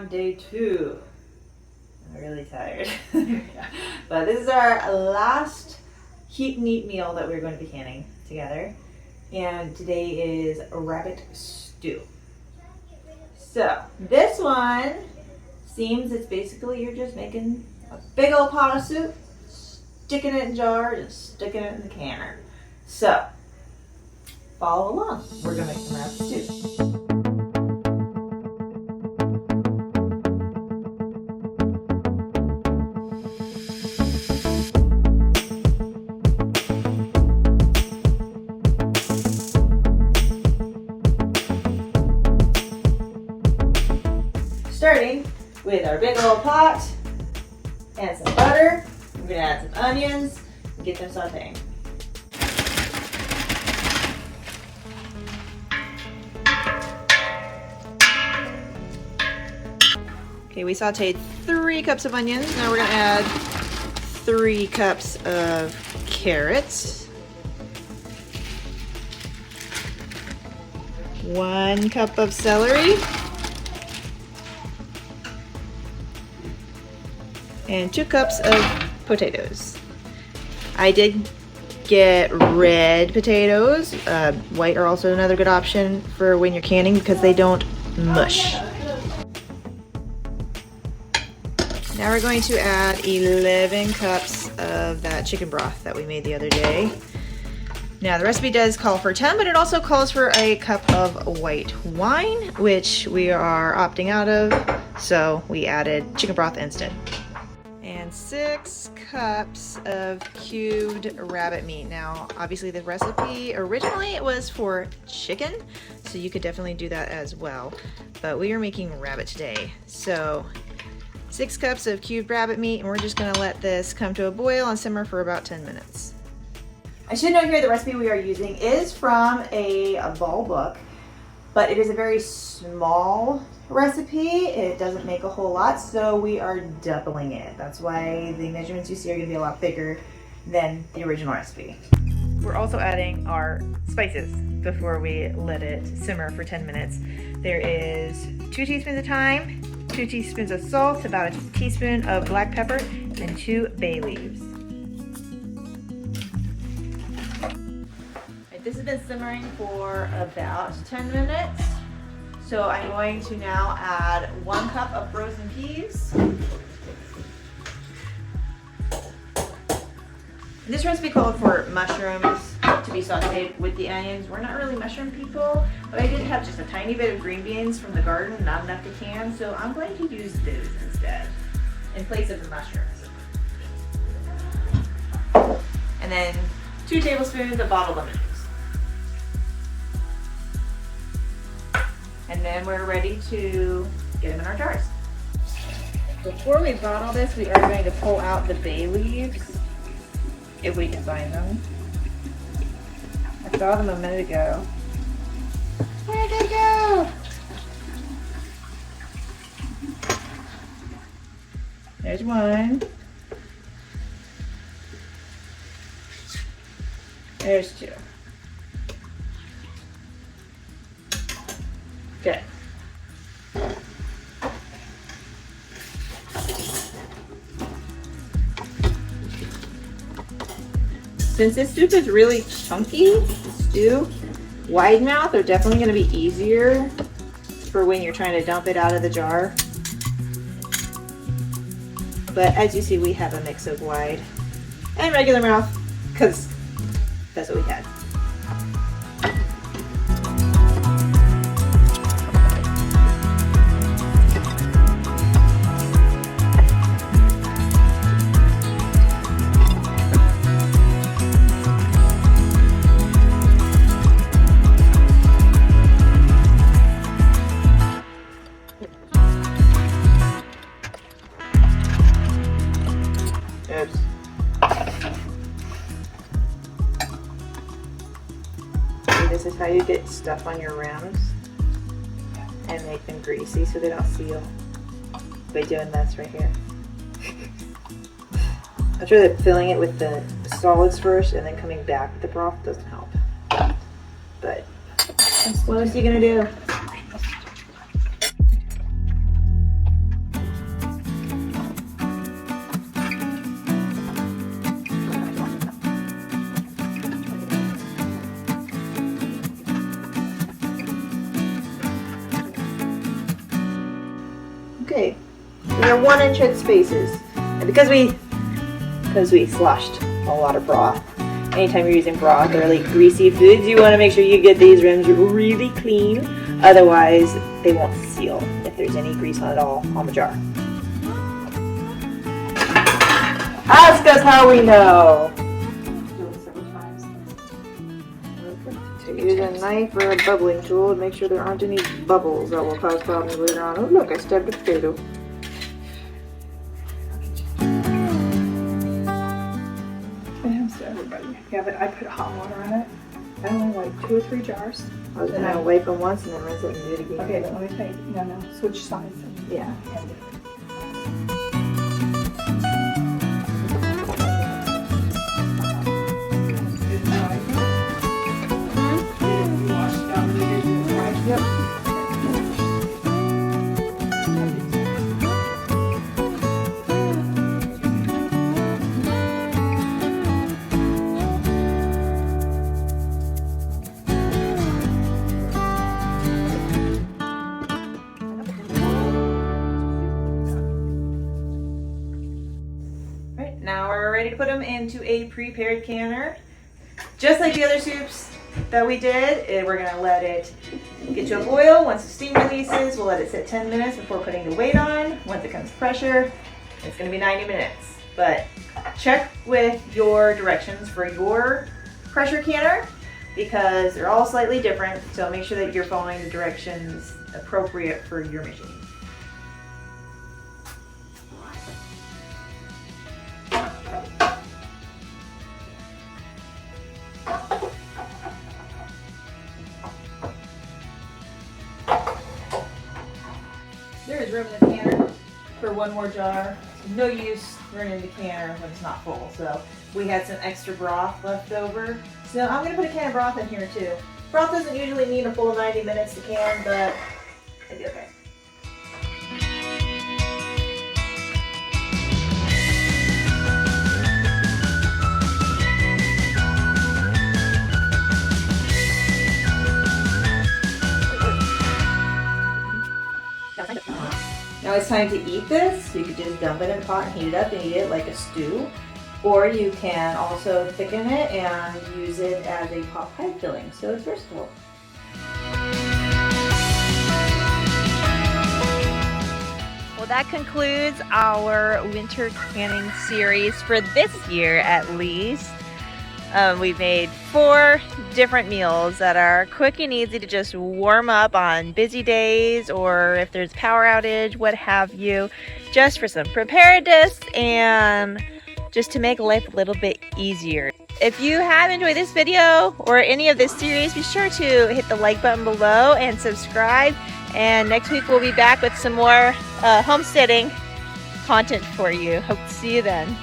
on day 2. I'm really tired. But this is our last heat and eat meal that we're going to be canning together. And today is rabbit stew. So this one seems it's basically you're just making a big old pot of soup, sticking it in jars and sticking it in the canner. So follow along. We're gonna make some rabbit stew. Starting with our big old pot and some butter. I'm gonna add some onions and get them sauteing. Okay, we sauteed 3 cups of onions. Now we're gonna add 3 cups of carrots, 1 cup of celery, and 2 cups of potatoes. I did get red potatoes. White are also another good option for when you're canning because they don't mush. Now we're going to add 11 cups of that chicken broth that we made the other day. Now the recipe does call for 10, but it also calls for a cup of white wine, which we are opting out of, so we added chicken broth instead. And 6 cups of cubed rabbit meat. Now, obviously the recipe originally it was for chicken, so you could definitely do that as well. But we are making rabbit today. So 6 cups of cubed rabbit meat, and we're just gonna let this come to a boil and simmer for about 10 minutes. I should note here the recipe we are using is from a ball book, but it is a very small recipe. It doesn't make a whole lot, so we are doubling it. That's why the measurements you see are gonna be a lot bigger than the original recipe. We're also adding our spices before we let it simmer for 10 minutes. There is 2 teaspoons of thyme, 2 teaspoons of salt, about a teaspoon of black pepper, and 2 bay leaves. This has been simmering for about 10 minutes. So I'm going to now add 1 cup of frozen peas. This recipe called for mushrooms to be sauteed with the onions. We're not really mushroom people, but I did have just a tiny bit of green beans from the garden, not enough to can, so I'm going to use those instead in place of the mushrooms. And then 2 tablespoons of bottled lemon juice. And then we're ready to get them in our jars. Before we bottle this, we are going to pull out the bay leaves, if we can find them. I saw them a minute ago. Where'd they go? There's one. There's 2. Good. Since this soup is really chunky, stew, wide mouth are definitely going to be easier for when you're trying to dump it out of the jar. But as you see, we have a mix of wide and regular mouth because that's what we had. Oops. See, this is how you get stuff on your rims and make them greasy so they don't seal by doing this right here. I'm sure that filling it with the solids first and then coming back with the broth doesn't help. But what else are you gonna do? They're 1-inch head spaces. And because we sloshed a lot of broth, anytime you're using broth or like greasy foods, you want to make sure you get these rims really clean. Otherwise, they won't seal if there's any grease on it all on the jar. Ask us how we know. Do it several times. So use a knife or a bubbling tool to make sure there aren't any bubbles that will cause problems later on. Oh look, I stabbed a potato. It happens to everybody. Yeah, but I put hot water on it. I only like 2 or 3 jars. I was gonna wipe them once and then rinse it and do it again. Okay, let me take, no, switch sides. Yeah. Yep. Right, now we're ready to put them into a prepared canner. Just like the other soups that we did, we're gonna let it get to a boil. Once the steam releases, we'll let it sit 10 minutes before putting the weight on. Once it comes to pressure, it's gonna be 90 minutes. But check with your directions for your pressure canner because they're all slightly different. So make sure that you're following the directions appropriate for your machine. There is room in the canner for one more jar. No use running the canner when it's not full. So we had some extra broth left over. So I'm gonna put a can of broth in here too. Broth doesn't usually need a full 90 minutes to can, but it'd be okay. Now it's time to eat this. You could just dump it in a pot and heat it up and eat it like a stew. Or you can also thicken it and use it as a pot pie filling. So it's versatile. Well, that concludes our winter canning series for this year at least. We've made 4 different meals that are quick and easy to just warm up on busy days or if there's power outage, what have you, just for some preparedness and just to make life a little bit easier. If you have enjoyed this video or any of this series, be sure to hit the like button below and subscribe. And next week we'll be back with some more homesteading content for you. Hope to see you then.